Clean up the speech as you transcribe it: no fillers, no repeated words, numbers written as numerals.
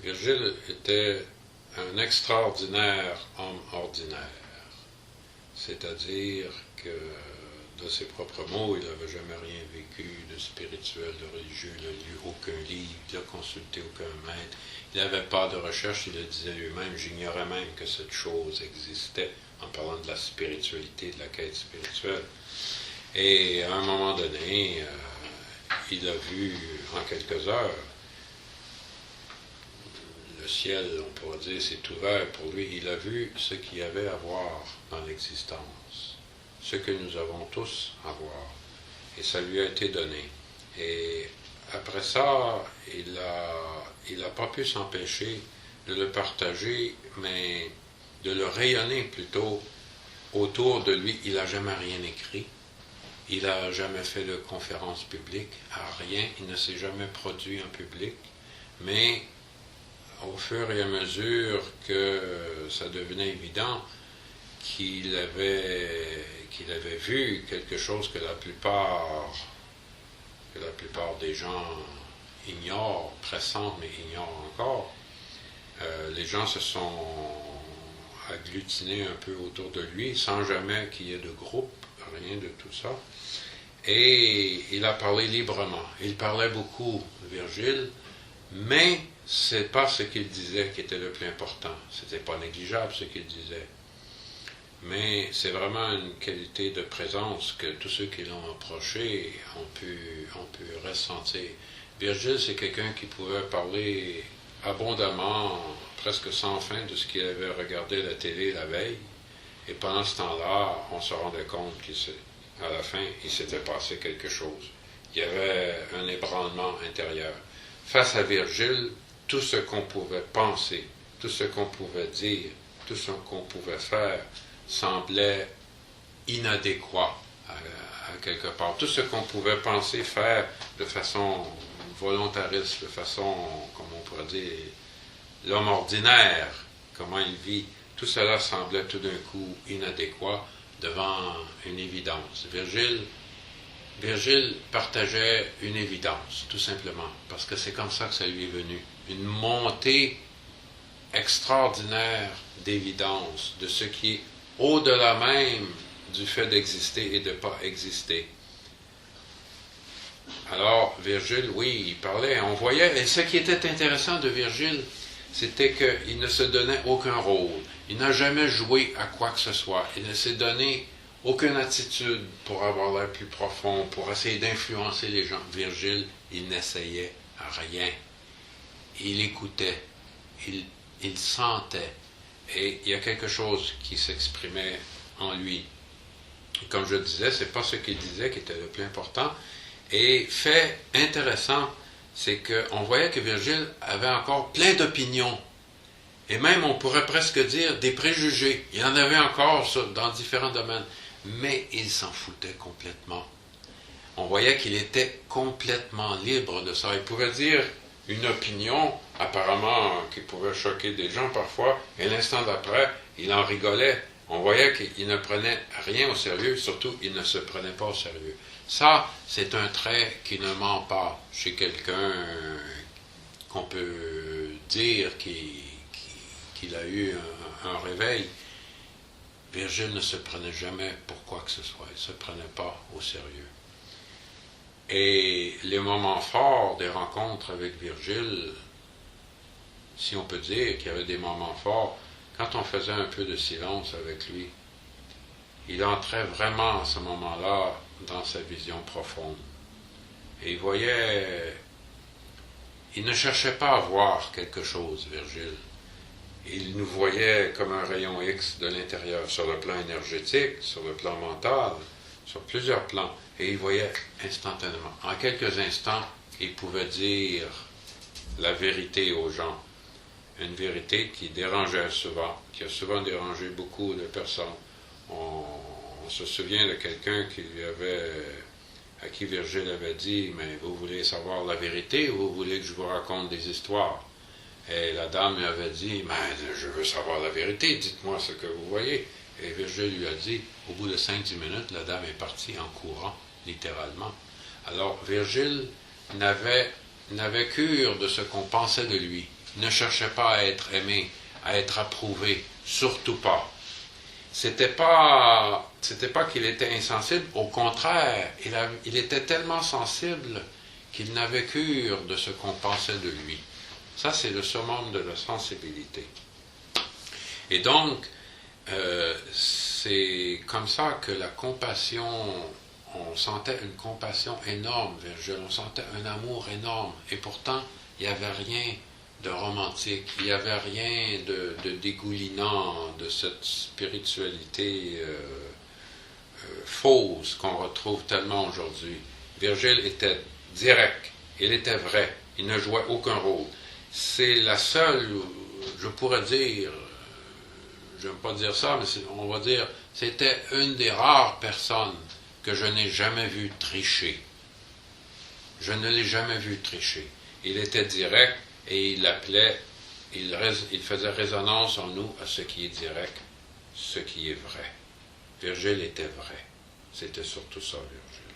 Virgile était un extraordinaire homme ordinaire, c'est-à-dire que, de ses propres mots, il n'avait jamais rien vécu de spirituel, de religieux, il n'a lu aucun livre, il n'a consulté aucun maître, il n'avait pas de recherche, il le disait lui-même, j'ignorais même que cette chose existait, en parlant de la spiritualité, de la quête spirituelle. Et à un moment donné, il a vu en quelques heures, le ciel, on pourrait dire, s'est ouvert pour lui, il a vu ce qu'il y avait à voir dans l'existence, ce que nous avons tous à voir, et ça lui a été donné. Et après ça, il a pas pu s'empêcher de le partager, mais de le rayonner plutôt autour de lui. Il n'a jamais rien écrit, il n'a jamais fait de conférence publique, rien, il ne s'est jamais produit en public, mais au fur et à mesure que ça devenait évident qu'il avait vu quelque chose que la plupart des gens ignorent, pressentent, mais ignorent encore, les gens se sont agglutinés un peu autour de lui, sans jamais qu'il y ait de groupe, rien de tout ça. Et il a parlé librement. Il parlait beaucoup, Virgile, mais c'est pas ce qu'il disait qui était le plus important. C'était pas négligeable ce qu'il disait. Mais c'est vraiment une qualité de présence que tous ceux qui l'ont approché ont pu ressentir. Virgile, c'est quelqu'un qui pouvait parler abondamment, presque sans fin, de ce qu'il avait regardé à la télé la veille. Et pendant ce temps-là, on se rendait compte qu'à la fin, il s'était passé quelque chose. Il y avait un ébranlement intérieur. Face à Virgile, tout ce qu'on pouvait penser, tout ce qu'on pouvait dire, tout ce qu'on pouvait faire semblait inadéquat à quelque part. Tout ce qu'on pouvait penser faire de façon volontariste, de façon, comme on pourrait dire, l'homme ordinaire, comment il vit, tout cela semblait tout d'un coup inadéquat devant une évidence. Virgile partageait une évidence, tout simplement, parce que c'est comme ça que ça lui est venu. Une montée extraordinaire d'évidence de ce qui est au-delà même du fait d'exister et de ne pas exister. Alors, Virgile, oui, il parlait, on voyait, et ce qui était intéressant de Virgile, c'était qu'il ne se donnait aucun rôle. Il n'a jamais joué à quoi que ce soit. Il ne s'est donné aucune attitude pour avoir l'air plus profond, pour essayer d'influencer les gens. Virgile, il n'essayait rien. Il écoutait, il sentait. Et il y a quelque chose qui s'exprimait en lui. Et comme je disais, ce n'est pas ce qu'il disait qui était le plus important. Et fait intéressant, c'est qu'on voyait que Virgile avait encore plein d'opinions. Et même, on pourrait presque dire, des préjugés. Il y en avait encore dans différents domaines. Mais il s'en foutait complètement. On voyait qu'il était complètement libre de ça. Il pouvait dire une opinion, apparemment, qui pouvait choquer des gens parfois, et l'instant d'après, il en rigolait. On voyait qu'il ne prenait rien au sérieux, surtout, il ne se prenait pas au sérieux. Ça, c'est un trait qui ne ment pas chez quelqu'un qu'on peut dire qu'il a eu un réveil. Virgile ne se prenait jamais pour quoi que ce soit. Il ne se prenait pas au sérieux. Et les moments forts des rencontres avec Virgile, si on peut dire qu'il y avait des moments forts, quand on faisait un peu de silence avec lui, il entrait vraiment à ce moment-là dans sa vision profonde. Et il ne cherchait pas à voir quelque chose, Virgile. Il nous voyait comme un rayon X de l'intérieur, sur le plan énergétique, sur le plan mental, sur plusieurs plans. Et il voyait instantanément. En quelques instants, il pouvait dire la vérité aux gens. Une vérité qui dérangeait souvent, qui a souvent dérangé beaucoup de personnes. On se souvient de quelqu'un à qui Virgile avait dit, mais vous voulez savoir la vérité ou vous voulez que je vous raconte des histoires? Et la dame lui avait dit, mais je veux savoir la vérité, dites-moi ce que vous voyez. Et Virgile lui a dit, au bout de 5-10 minutes, la dame est partie en courant, littéralement. Alors Virgile n'avait cure de ce qu'on pensait de lui. ne cherchait pas à être aimé, à être approuvé, surtout pas. C'était pas qu'il était insensible, au contraire, il était tellement sensible qu'il n'avait cure de ce qu'on pensait de lui. Ça, c'est le summum de la sensibilité. Et donc, c'est comme ça que la compassion, on sentait une compassion énorme vers Jules, on sentait un amour énorme, et pourtant, il n'y avait rien de romantique, il n'y avait rien de dégoulinant de cette spiritualité fausse qu'on retrouve tellement aujourd'hui. Virgile était direct, il était vrai, il ne jouait aucun rôle. C'est la seule, je pourrais dire, je n'aime pas dire ça, mais on va dire, c'était une des rares personnes que je n'ai jamais vu tricher. Je ne l'ai jamais vu tricher. Il était direct et il appelait, il faisait résonance en nous à ce qui est direct, ce qui est vrai. Virgile était vrai. C'était surtout ça, Virgile.